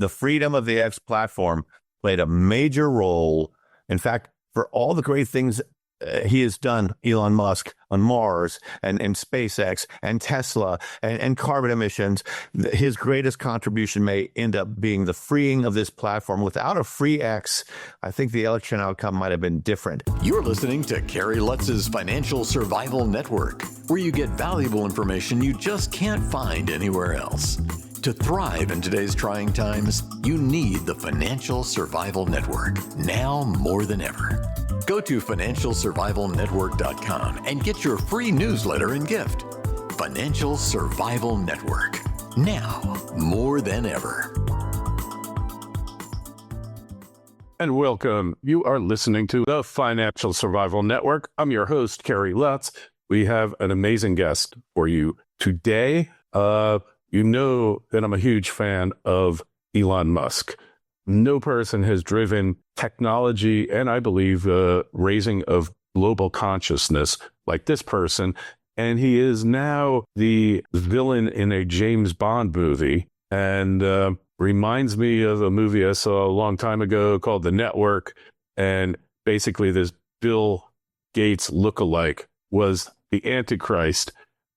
the freedom of the X platform played a major role. In fact, for all the great things he has done, Elon Musk, on Mars and SpaceX and Tesla and carbon emissions, his greatest contribution may end up being the freeing of this platform. Without a free X, I think the election outcome might have been different. You're listening to Kerry Lutz's Financial Survival Network, where you get valuable information you just can't find anywhere else. To thrive in today's trying times, you need the Financial Survival Network, now more than ever. Go to financialsurvivalnetwork.com and get your free newsletter and gift. Financial Survival Network, now more than ever. And welcome. You are listening to the Financial Survival Network. I'm your host, Kerry Lutz. We have an amazing guest for you today. You know that I'm a huge fan of Elon Musk. No person has driven technology and I believe raising of global consciousness like this person. And he is now the villain in a James Bond movie and reminds me of a movie I saw a long time ago called The Network. And basically this Bill Gates lookalike was the Antichrist.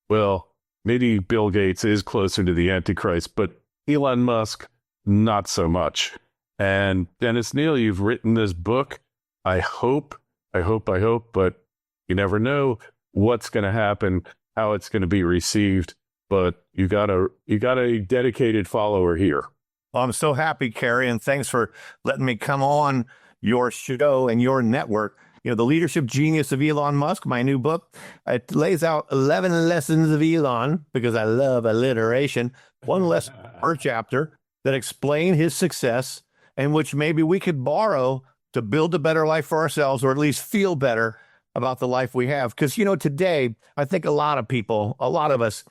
Well, maybe Bill Gates is closer to the Antichrist, but Elon Musk, not so much. And Dennis Kneale, you've written this book. I hope, but you never know what's going to happen, how it's going to be received. But you got a dedicated follower here. Well, I'm so happy, Kerry, and thanks for letting me come on your show and your network. You know, The Leadership Genius of Elon Musk, my new book, it lays out 11 lessons of Elon, because I love alliteration, one lesson per chapter that explain his success and which maybe we could borrow to build a better life for ourselves, or at least feel better about the life we have. Because, you know, today, I think a lot of us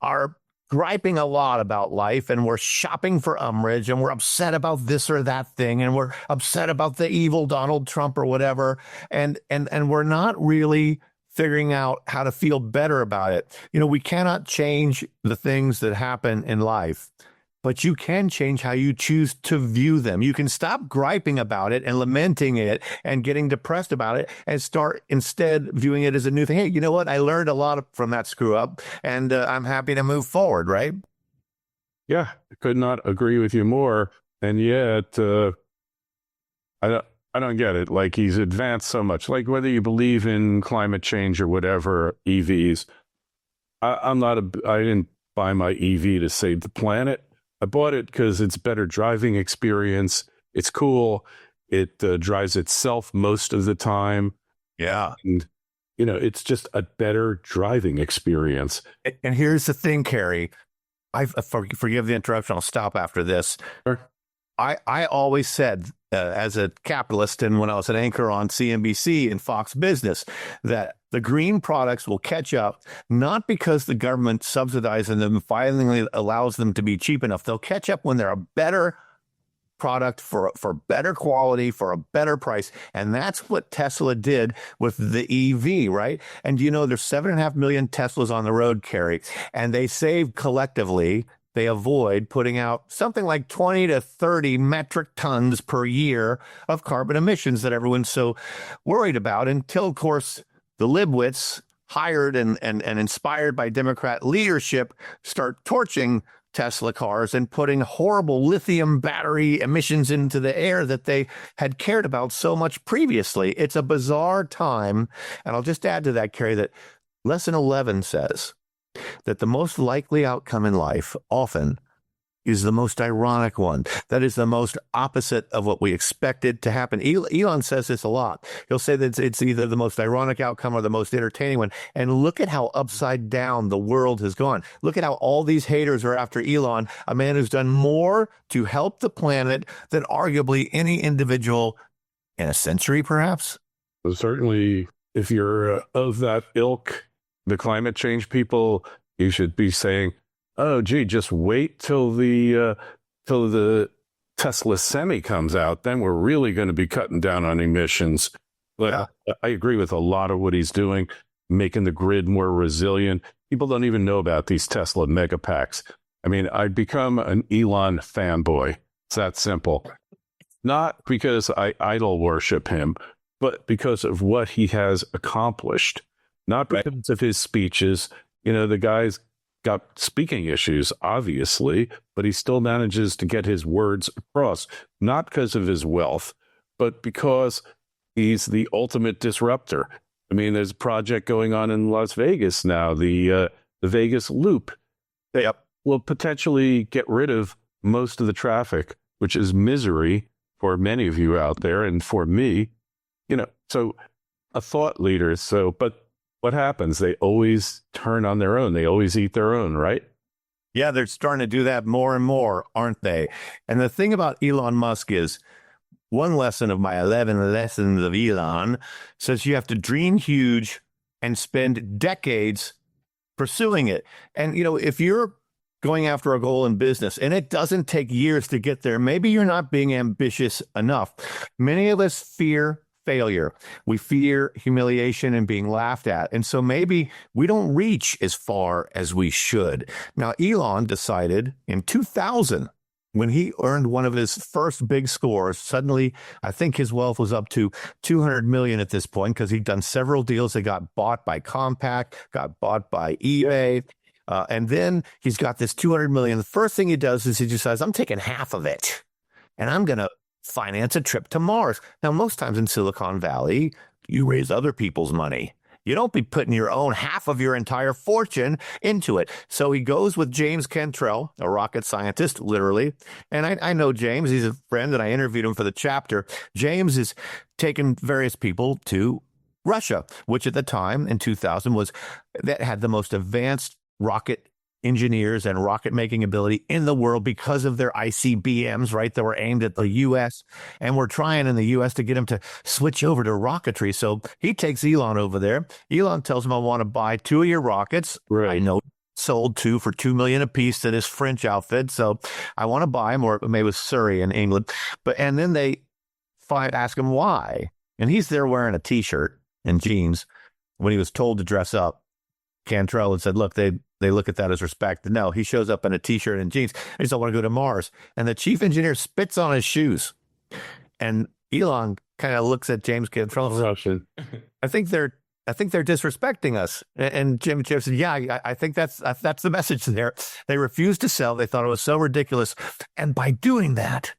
are griping a lot about life, and we're shopping for umbrage, and we're upset about this or that thing, and we're upset about the evil Donald Trump or whatever, and we're not really figuring out how to feel better about it. You know, we cannot change the things that happen in life, but you can change how you choose to view them. You can stop griping about it and lamenting it and getting depressed about it, and start instead viewing it as a new thing. Hey, you know what? I learned a lot from that screw up, and I'm happy to move forward, right? Yeah, I could not agree with you more. And yet, I don't get it. Like, he's advanced so much. Like, whether you believe in climate change or whatever, EVs, I didn't buy my EV to save the planet. I bought it because it's better driving experience. It's cool. It drives itself most of the time. Yeah. And, you know, it's just a better driving experience. And here's the thing, Kerry. Forgive the interruption. I'll stop after this. Sure. I always said, as a capitalist, and when I was an anchor on CNBC and Fox Business, that the green products will catch up, not because the government subsidizing them finally allows them to be cheap enough. They'll catch up when they're a better product for better quality, for a better price. And that's what Tesla did with the EV, right? And you know, there's 7.5 million Teslas on the road, Kerry, and they save collectively, they avoid putting out something like 20 to 30 metric tons per year of carbon emissions that everyone's so worried about, until, of course, the libwits hired and inspired by Democrat leadership start torching Tesla cars and putting horrible lithium battery emissions into the air that they had cared about so much previously. It's a bizarre time. And I'll just add to that, Kerry, that lesson 11 says that the most likely outcome in life often is the most ironic one. That is the most opposite of what we expected to happen. Elon says this a lot. He'll say that it's either the most ironic outcome or the most entertaining one. And look at how upside down the world has gone. Look at how all these haters are after Elon, a man who's done more to help the planet than arguably any individual in a century, perhaps. Well, certainly, if you're of that ilk, the climate change people, you should be saying, oh, gee, just wait till the Tesla Semi comes out. Then we're really going to be cutting down on emissions. But I agree with a lot of what he's doing, making the grid more resilient. People don't even know about these Tesla mega packs. I mean, I'd become an Elon fanboy It's that simple. Not because I idol worship him, but because of what he has accomplished. Not because of his speeches. The guy's got speaking issues, obviously, but he still manages to get his words across. Not because of his wealth, but because he's the ultimate disruptor. I mean, there's a project going on in Las Vegas now, the Vegas Loop. Yep. Will potentially get rid of most of the traffic, which is misery for many of you out there and for me. So a thought leader. But what happens? They always turn on their own. They always eat their own, right? Yeah, they're starting to do that more and more, aren't they? And the thing about Elon Musk is, one lesson of my 11 lessons of Elon says you have to dream huge and spend decades pursuing it. And, if you're going after a goal in business and it doesn't take years to get there, maybe you're not being ambitious enough. Many of us fear failure. We fear humiliation and being laughed at. And so maybe we don't reach as far as we should. Now, Elon decided in 2000, when he earned one of his first big scores, suddenly I think his wealth was up to 200 million at this point because he'd done several deals that got bought by Compaq, got bought by eBay. And then he's got this 200 million. The first thing he does is he decides, I'm taking half of it and I'm going to finance a trip to Mars. Now, most times in Silicon Valley, you raise other people's money. You don't be putting your own half of your entire fortune into it. So he goes with James Cantrell, a rocket scientist, literally. And I know James. He's a friend, and I interviewed him for the chapter. James has taken various people to Russia, which at the time in 2000 that had the most advanced rocket engineers and rocket making ability in the world because of their ICBMs, right? That were aimed at the U.S. And we're trying in the U.S. to get him to switch over to rocketry. So he takes Elon over there. Elon tells him, I want to buy 2 of your rockets. Right. I know sold 2 for $2 million a piece to this French outfit. So I want to buy them, or maybe it was Surrey in England. And then they ask him why. And he's there wearing a T-shirt and jeans when he was told to dress up. Cantrell had said, look, they look at that as respect. No, he shows up in a T-shirt and jeans. He says, I want to go to Mars. And the chief engineer spits on his shoes. And Elon kind of looks at James Cantrell and says, I think they're disrespecting us. And Jim said, yeah, I think that's the message there. They refused to sell. They thought it was so ridiculous. And by doing that,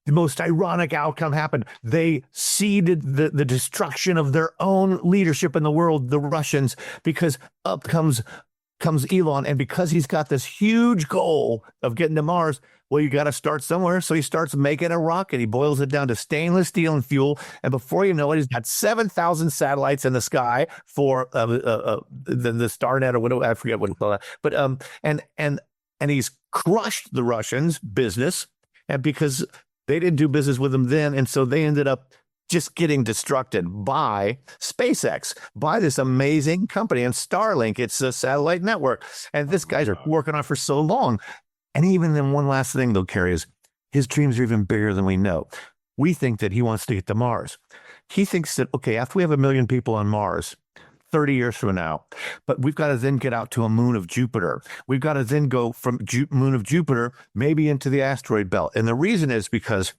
the most ironic outcome happened. They seeded the destruction of their own leadership in the world, the Russians, because up comes Elon. And because he's got this huge goal of getting to Mars, well, you got to start somewhere. So he starts making a rocket. He boils it down to stainless steel and fuel. And before you know it, he's got 7,000 satellites in the sky for the StarNet or whatever. I forget what it's called. But and he's crushed the Russians' business, and because they didn't do business with him then. And so they ended up just getting destructed by SpaceX, by this amazing company. And Starlink, it's a satellite network. And this guy's are working on it for so long. And even then, one last thing, though, Kerry, is his dreams are even bigger than we know. We think that he wants to get to Mars. He thinks that, okay, after we have 1 million people on Mars, 30 years from now, but we've got to then get out to a moon of Jupiter. We've got to then go from moon of Jupiter maybe into the asteroid belt. And the reason is because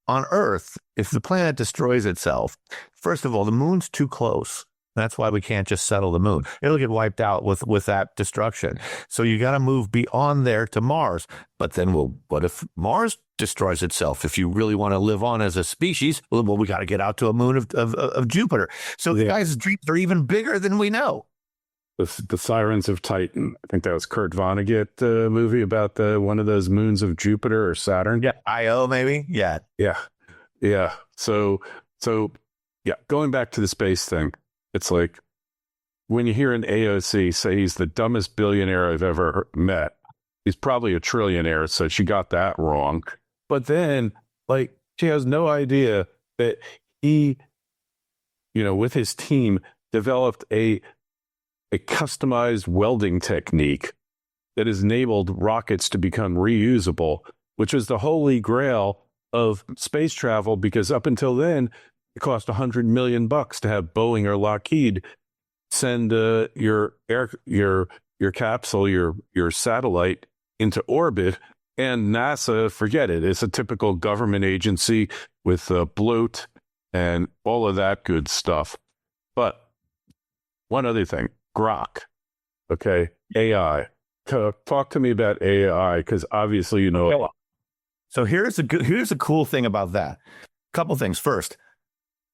on Earth, if the planet destroys itself, first of all, the moon's too close. That's why we can't just settle the moon. It'll get wiped out with that destruction. So you got to move beyond there to Mars. But then, what if Mars destroys itself? If you really want to live on as a species, well, we got to get out to a moon of Jupiter. So the guy's dreams are even bigger than we know. The Sirens of Titan. I think that was Kurt Vonnegut movie about one of those moons of Jupiter or Saturn. Yeah, Io maybe. Yeah. So going back to the space thing. It's like when you hear an AOC say he's the dumbest billionaire I've ever met, he's probably a trillionaire, so she got that wrong. But then, she has no idea that he, with his team, developed a customized welding technique that has enabled rockets to become reusable, which was the holy grail of space travel, because up until then, it cost $100 million to have Boeing or Lockheed send your capsule, your satellite into orbit And NASA, forget it. It's a typical government agency with bloat and all of that good stuff. But one other thing, Grok, okay, AI. Talk to me about AI, because obviously you know. Okay. So here's a cool thing about that. Couple things. First,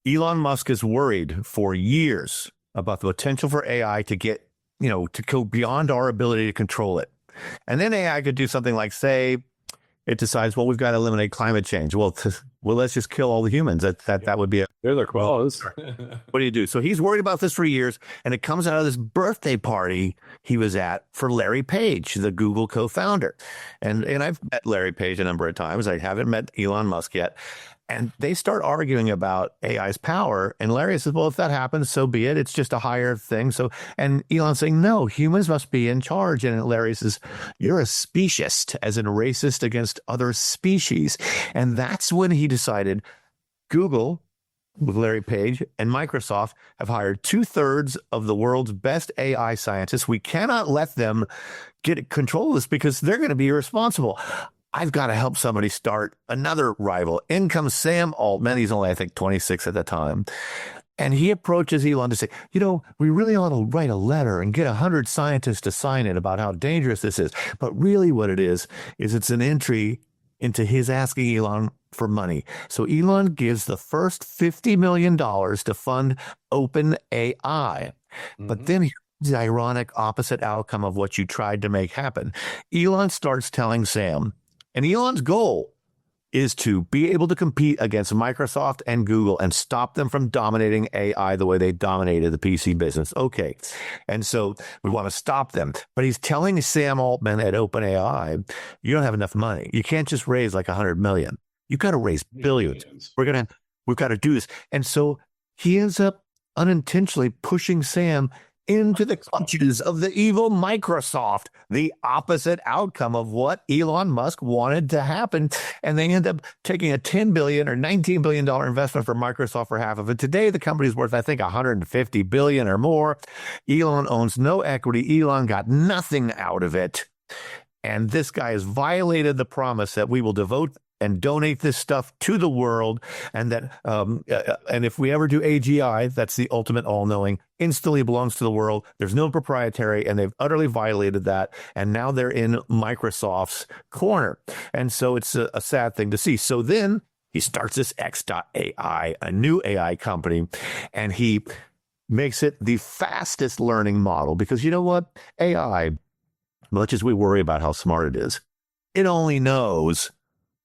Elon Musk is worried for years about the potential for AI to get, to go beyond our ability to control it. And then AI could do something like, say, it decides, well, we've got to eliminate climate change. Well, let's just kill all the humans. That would be a... They're their claws. What do you do? So he's worried about this for years, and it comes out of this birthday party he was at for Larry Page, the Google co-founder. And I've met Larry Page a number of times. I haven't met Elon Musk yet. And they start arguing about AI's power. And Larry says, well, if that happens, so be it. It's just a higher thing. And Elon's saying, no, humans must be in charge. And Larry says, you're a speciesist, as in racist against other species. And that's when he decided Google, with Larry Page, and Microsoft have hired 2/3 of the world's best AI scientists. We cannot let them get control of this because they're going to be irresponsible. I've got to help somebody start another rival. In comes Sam Altman. He's only, I think, 26 at the time. And he approaches Elon to say, we really ought to write a letter and get 100 scientists to sign it about how dangerous this is. But really what it is it's an entry into his asking Elon for money. So Elon gives the first $50 million to fund OpenAI. Mm-hmm. But then the ironic opposite outcome of what you tried to make happen. Elon starts telling Sam, and Elon's goal is to be able to compete against Microsoft and Google and stop them from dominating AI the way they dominated the PC business. Okay. And so we want to stop them. But he's telling Sam Altman at OpenAI, you don't have enough money. You can't just raise like 100 million. You've got to raise billions. We've got to do this. And so he ends up unintentionally pushing Sam into the clutches of the evil Microsoft, the opposite outcome of what Elon Musk wanted to happen. And they end up taking a $10 billion or $19 billion investment for Microsoft for half of it. Today, the company's worth, I think, $150 billion or more. Elon owns no equity. Elon got nothing out of it. And this guy has violated the promise that we will devote and donate this stuff to the world, and that and if we ever do AGI, that's the ultimate all-knowing, instantly belongs to the world. There's no proprietary, and they've utterly violated that, and now they're in Microsoft's corner. And so it's a sad thing to see. So then he starts this X.AI, a new AI company, and he makes it the fastest learning model, because you know what? AI, much as we worry about how smart it is, it only knows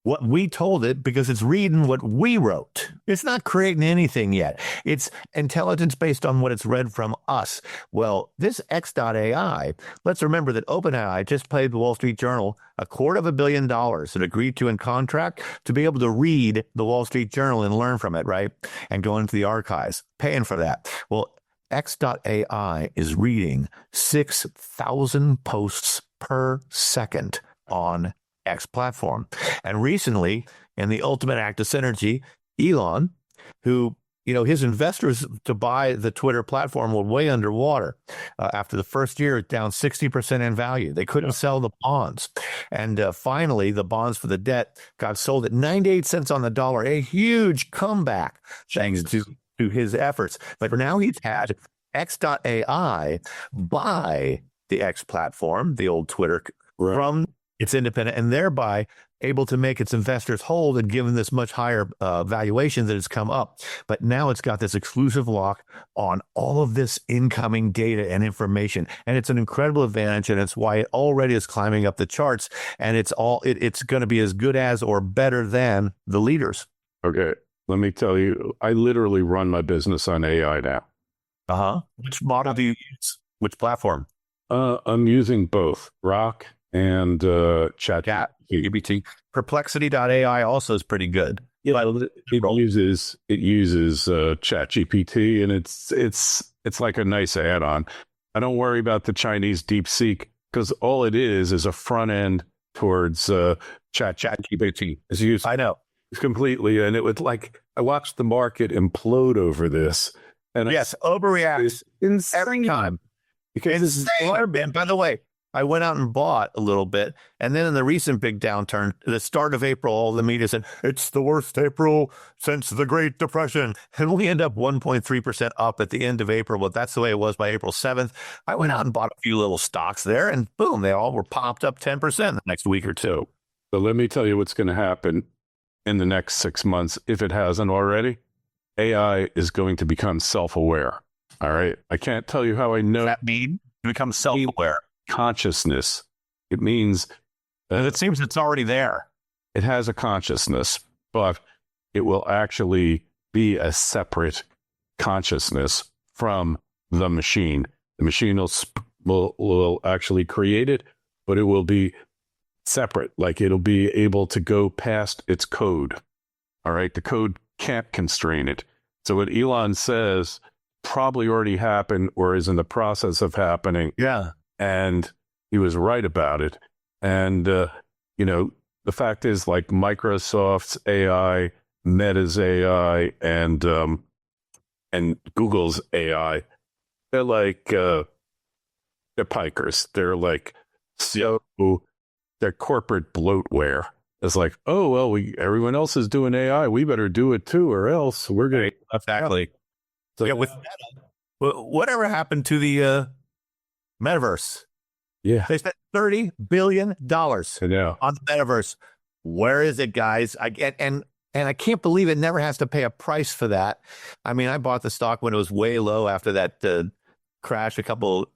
what we told it because it's reading what we wrote. It's not creating anything yet. It's intelligence based on what it's read from us. Well, this X.AI, let's remember that OpenAI just paid the Wall Street Journal $250 million that agreed to in contract to be able to read the Wall Street Journal and learn from it, right? And go into the archives, paying for that. Well, X.AI is reading 6,000 posts per second on X platform. And recently, in the ultimate act of synergy, Elon, who, his investors to buy the Twitter platform were way underwater. After the first year, down 60% in value. They couldn't sell the bonds. And finally, the bonds for the debt got sold at 98 cents on the dollar, a huge comeback thanks to his efforts. But now he's had X.AI buy the X platform, the old Twitter, from it's independent, and thereby able to make its investors hold and give them this much higher valuation that has come up. But now it's got this exclusive lock on all of this incoming data and information. And it's an incredible advantage, and it's why it already is climbing up the charts. And it's going to be as good as or better than the leaders. Okay. Let me tell you, I literally run my business on AI now. Uh-huh. Which model do you use? Which platform? I'm using both Grok and ChatGPT. Perplexity.ai also is pretty good. It uses ChatGPT, and it's like a nice add-on. I don't worry about the Chinese DeepSeek, because all it is a front end towards ChatGPT. It's used, I know, completely, and it would I watched the market implode over this, and overreacts every time. Okay, this is by the way. I went out and bought a little bit. And then in the recent big downturn, the start of April, all the media said, it's the worst April since the Great Depression. And we end up 1.3% up at the end of April. But that's the way it was by April 7th. I went out and bought a few little stocks there, and boom, they all were popped up 10% the next week or two. So let me tell you what's going to happen in the next 6 months, if it hasn't already. AI is going to become self-aware. All right. I can't tell you how I know. Does that mean to become self-aware? Consciousness. It means it seems it's already there. It has a consciousness, but it will actually be a separate consciousness from the machine. The machine will actually create it, but it will be separate. Like it'll be able to go past its code. All right. The code can't constrain it. So what Elon says probably already happened or is in the process of happening. Yeah. And he was right about it. And, you know, the fact is, like Microsoft's AI, Meta's AI, and Google's AI, they're like, they're pikers. They're like, so they're corporate bloatware. It's like, oh, well, everyone else is doing AI. We better do it too, or else we're going to. Exactly. So, yeah, with Meta, whatever happened to the metaverse? Yeah. They spent $30 billion on the metaverse. Where is it, guys? And I can't believe it never has to pay a price for that. I mean, I bought the stock when it was way low after that crash a couple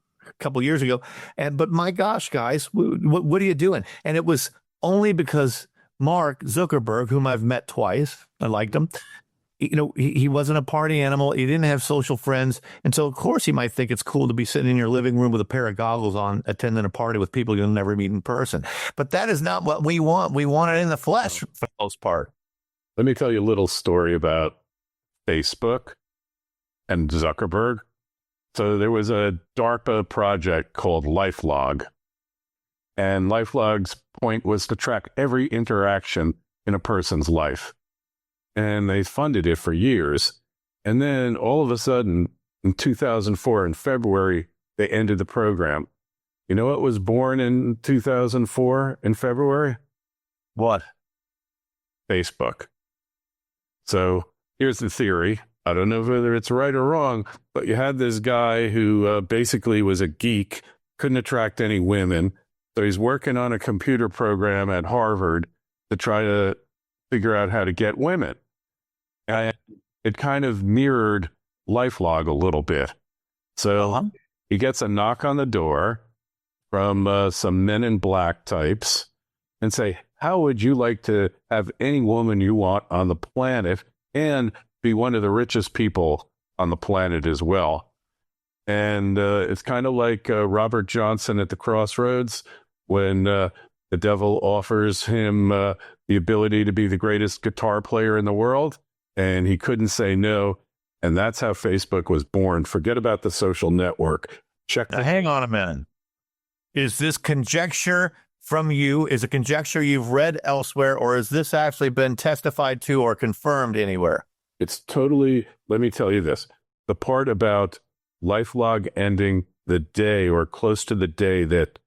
years ago. But my gosh, guys, what are you doing? And it was only because Mark Zuckerberg, whom I've met twice, I liked him. You know, he wasn't a party animal. He didn't have social friends. And so, of course, he might think it's cool to be sitting in your living room with a pair of goggles on, attending a party with people you'll never meet in person. But that is not what we want. We want it in the flesh for the most part. Let me tell you a little story about Facebook and Zuckerberg. So there was a DARPA project called LifeLog. And LifeLog's point was to track every interaction in a person's life. And they funded it for years. And then all of a sudden, in 2004, in February, they ended the program. You know what was born in 2004 in February? What? Facebook. So here's the theory. I don't know whether it's right or wrong, but you had this guy who basically was a geek, couldn't attract any women. So he's working on a computer program at Harvard to try to figure out how to get women. And it kind of mirrored LifeLog a little bit. So he gets a knock on the door from some men in black types and say, how would you like to have any woman you want on the planet and be one of the richest people on the planet as well? And it's kind of like Robert Johnson at the Crossroads when the devil offers him the ability to be the greatest guitar player in the world, and he couldn't say no. And that's how Facebook was born. Forget about the social network. Hang on a minute. Is this conjecture from you? Is it conjecture you've read elsewhere, or has this actually been testified to or confirmed anywhere? It's totally, let me tell you this. The part about LifeLog ending the day or close to the day that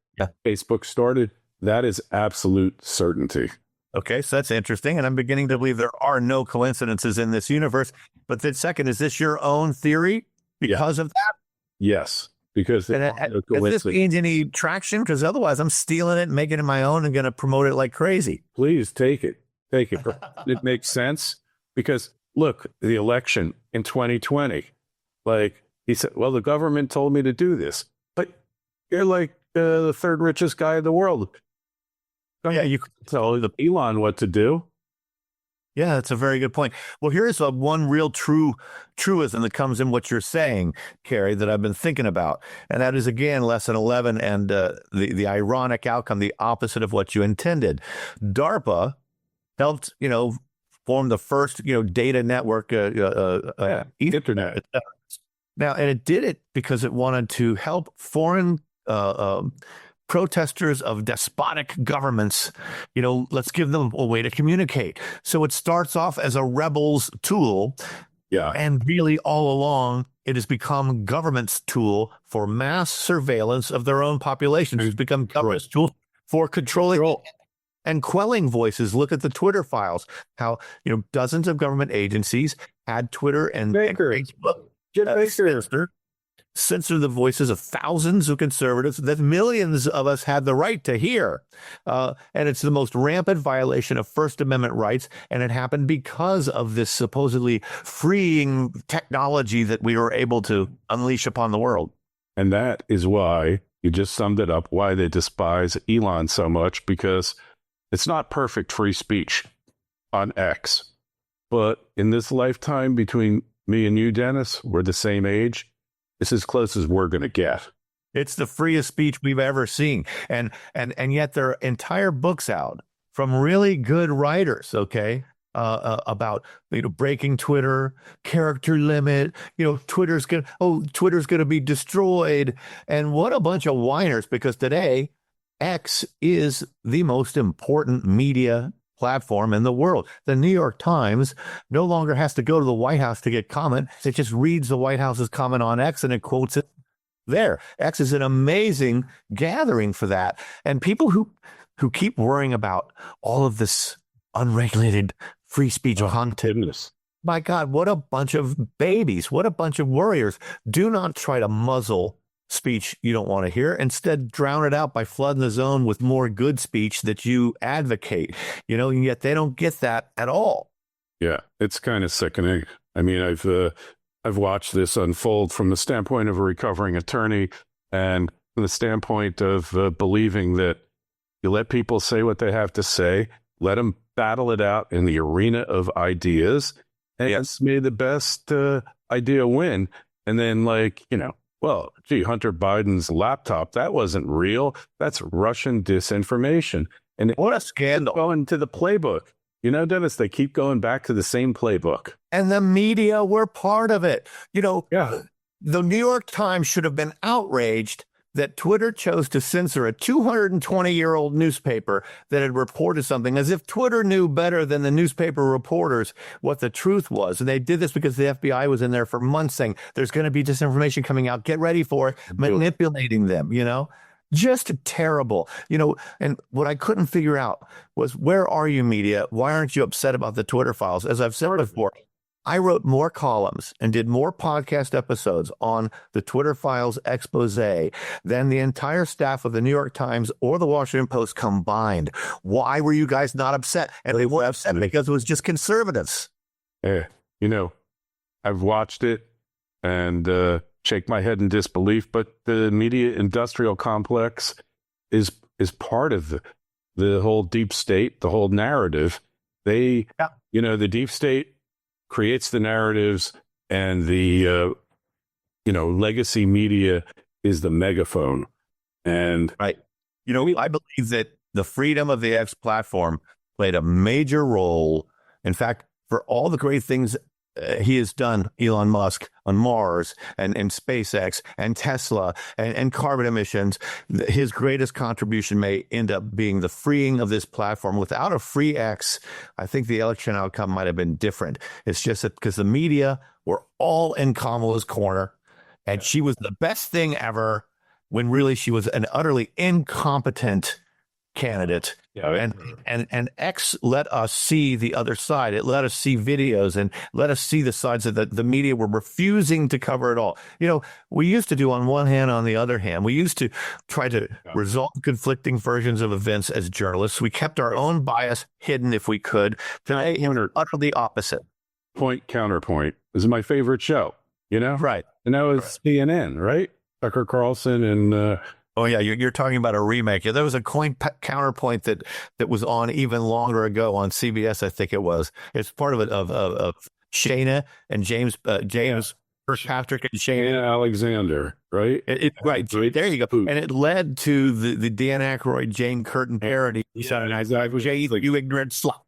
Facebook started, that is absolute certainty. Okay, so that's interesting. And I'm beginning to believe there are no coincidences in this universe. But then second, is this your own theory because of that? Yes, because has this gained any traction? Because otherwise I'm stealing it, making it my own, and going to promote it like crazy. Please take it. Take it. It makes sense because look, the election in 2020, like he said, well, the government told me to do this, but you're like the third richest guy in the world. Yeah, you could tell Elon what to do. Yeah, that's a very good point. Well, here's one real truism that comes in what you're saying, Carrie, that I've been thinking about. And that is, again, lesson 11 and the ironic outcome, the opposite of what you intended. DARPA helped, form the first, data network, internet. Now, and it did it because it wanted to help foreign protesters of despotic governments, let's give them a way to communicate. So it starts off as a rebels tool, Yeah. And really, all along, it has become government's tool for mass surveillance of their own populations. It's become government's tool for controlling and quelling voices. Look at the Twitter files, how dozens of government agencies had Twitter and Facebook censor the voices of thousands of conservatives that millions of us had the right to hear. And it's the most rampant violation of First Amendment rights. And it happened because of this supposedly freeing technology that we were able to unleash upon the world. And that is why you just summed it up, why they despise Elon so much, because it's not perfect free speech on X. But in this lifetime between me and you, Dennis, we're the same age. It's as close as we're going to get. It's the freest speech we've ever seen. And yet there are entire books out from really good writers, okay, about breaking Twitter, character limit, Twitter's going to be destroyed. And what a bunch of whiners, because today X is the most important media platform in the world. The New York Times no longer has to go to the White House to get comment. It just reads the White House's comment on X and it quotes it there. X is an amazing gathering for that. And people who keep worrying about all of this unregulated free speech content. Goodness. My God, what a bunch of babies. What a bunch of warriors. Do not try to muzzle speech you don't want to hear. Instead, drown it out by flooding the zone with more good speech that you advocate, and yet they don't get that at all. Yeah, it's kind of sickening. I mean, I've watched this unfold from the standpoint of a recovering attorney and from the standpoint of believing that you let people say what they have to say, let them battle it out in the arena of ideas, and yes, may the best idea win. And then well, gee, Hunter Biden's laptop, that wasn't real. That's Russian disinformation. And what a scandal. Going to the playbook. Dennis, they keep going back to the same playbook. And the media were part of it. The New York Times should have been outraged that Twitter chose to censor a 220-year-old newspaper that had reported something, as if Twitter knew better than the newspaper reporters what the truth was. And they did this because the FBI was in there for months saying, there's going to be disinformation coming out. Get ready for it. Manipulating them, Just terrible. And what I couldn't figure out was, where are you, media? Why aren't you upset about the Twitter files? As I've said before, I wrote more columns and did more podcast episodes on the Twitter files expose than the entire staff of the New York Times or the Washington Post combined. Why were you guys not upset? And they weren't upset because it was just conservatives. I've watched it and shake my head in disbelief, but the media industrial complex is part of the whole deep state, the whole narrative. The deep state creates the narratives, and the legacy media is the megaphone. And right, I believe that the freedom of the X platform played a major role. In fact, for all the great things he has done, Elon Musk, on Mars and SpaceX and Tesla and carbon emissions, his greatest contribution may end up being the freeing of this platform. Without a free X, I think the election outcome might have been different. It's just that because the media were all in Kamala's corner, and she was the best thing ever, when really she was an utterly incompetent candidate. And X let us see the other side. It let us see videos and let us see the sides that the media were refusing to cover at all. We used to do on one hand, on the other hand. We used to try to resolve conflicting versions of events as journalists. We kept our own bias hidden if we could. Today, utterly opposite. Point Counterpoint is my favorite show, Right. And that was CNN, right? Tucker Carlson and... Oh, yeah, you're talking about a remake. Yeah, there was a Counterpoint that was on even longer ago on CBS, I think it was. It's part of it of Shana and James Kirkpatrick and Shana Alexander, right? Right. There you go. And it led to the Dan Aykroyd, Jane Curtin parody. You ignorant slut.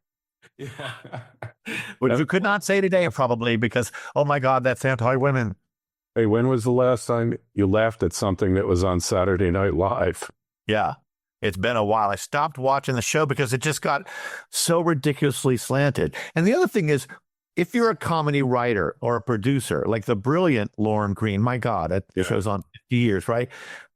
Which you could not say today, probably, because, oh, my God, that's anti-women. Hey, when was the last time you laughed at something that was on Saturday Night Live? Yeah, it's been a while. I stopped watching the show because it just got so ridiculously slanted. And the other thing is, if you're a comedy writer or a producer, like the brilliant Lauren Green, my God, it shows on 50 years, right?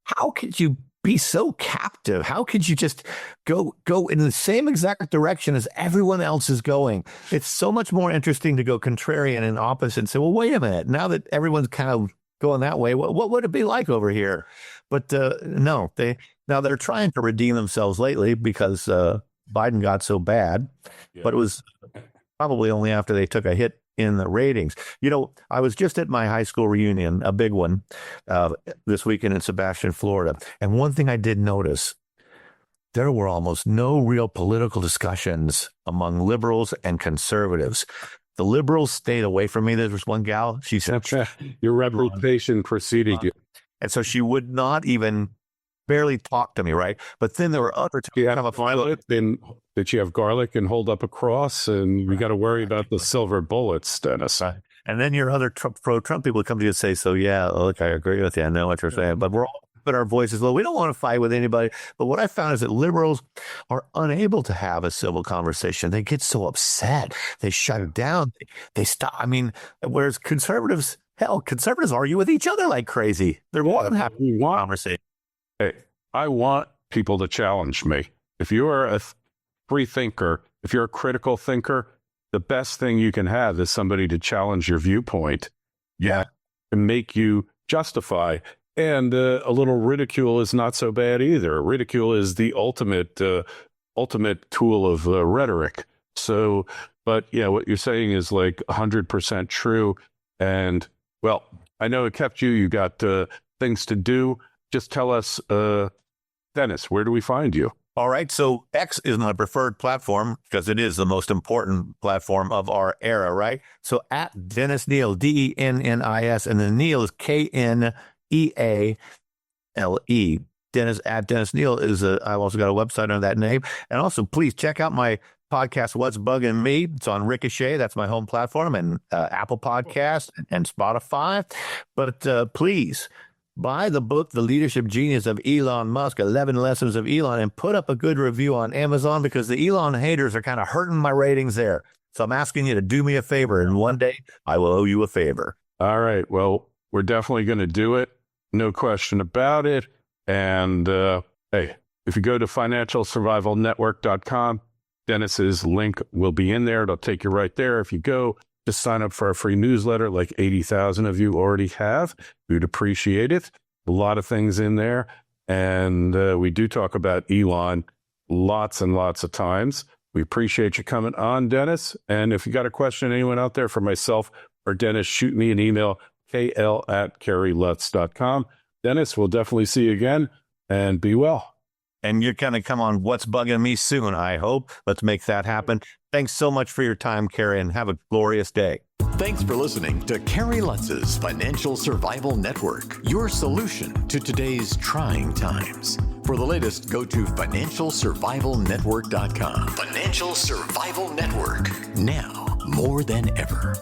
How could you be so captive? How could you just go in the same exact direction as everyone else is going? It's so much more interesting to go contrarian and opposite and say, well, wait a minute. Now that everyone's kind of going that way, what would it be like over here? But no, they're trying to redeem themselves lately because Biden got so bad, but it was probably only after they took a hit in the ratings. I was just at my high school reunion, a big one, this weekend in Sebastian, Florida. And one thing I did notice, there were almost no real political discussions among liberals and conservatives. The liberals stayed away from me. There was one gal, she said, your reputation preceded you. And so she would not even barely talk to me, right? But then there were other times. You have a violet, then did she have garlic and hold up a cross? And we got to worry about the silver bullets, Dennis. Right. And then your other pro-Trump people come to you and say, so yeah, look, I agree with you. I know what you're saying, but we're all put our voices low. We don't want to fight with anybody. But what I found is that liberals are unable to have a civil conversation. They get so upset. They shut it down. They stop. I mean, whereas conservatives argue with each other like crazy. They're more than happy to conversation. Hey, I want people to challenge me. If you are a free thinker, if you're a critical thinker, the best thing you can have is somebody to challenge your viewpoint. Yeah. And make you justify. And a little ridicule is not so bad either. Ridicule is the ultimate tool of rhetoric. So, but yeah, what you're saying is like 100% true. And well, I know it kept you. You got things to do. Just tell us, Dennis, where do we find you? All right. So X is my preferred platform because it is the most important platform of our era, right? So at Dennis Kneale, Dennis, and then Kneale is Kneale. Dennis at Dennis Kneale is I've also got a website under that name. And also, please check out my podcast, What's Bugging Me. It's on Ricochet. That's my home platform, and Apple Podcasts and Spotify. But please buy the book, The Leadership Genius of Elon Musk, 11 Lessons of Elon, and put up a good review on Amazon because the Elon haters are kind of hurting my ratings there. So I'm asking you to do me a favor, and one day I will owe you a favor. All right. Well, we're definitely going to do it. No question about it. And hey, if you go to financialsurvivalnetwork.com, Dennis's link will be in there. It'll take you right there. If you go, just sign up for our free newsletter, like 80,000 of you already have. We'd appreciate it. A lot of things in there. And we do talk about Elon lots and lots of times. We appreciate you coming on, Dennis. And if you got a question, anyone out there, for myself or Dennis, shoot me an email, kl@kerrylutz.com. Dennis, we'll definitely see you again, and be well. And you're going to come on What's Bugging Me soon, I hope. Let's make that happen. Thanks so much for your time, Kerry, and have a glorious day. Thanks for listening to Kerry Lutz's Financial Survival Network, your solution to today's trying times. For the latest, go to financialsurvivalnetwork.com. Financial Survival Network, now more than ever.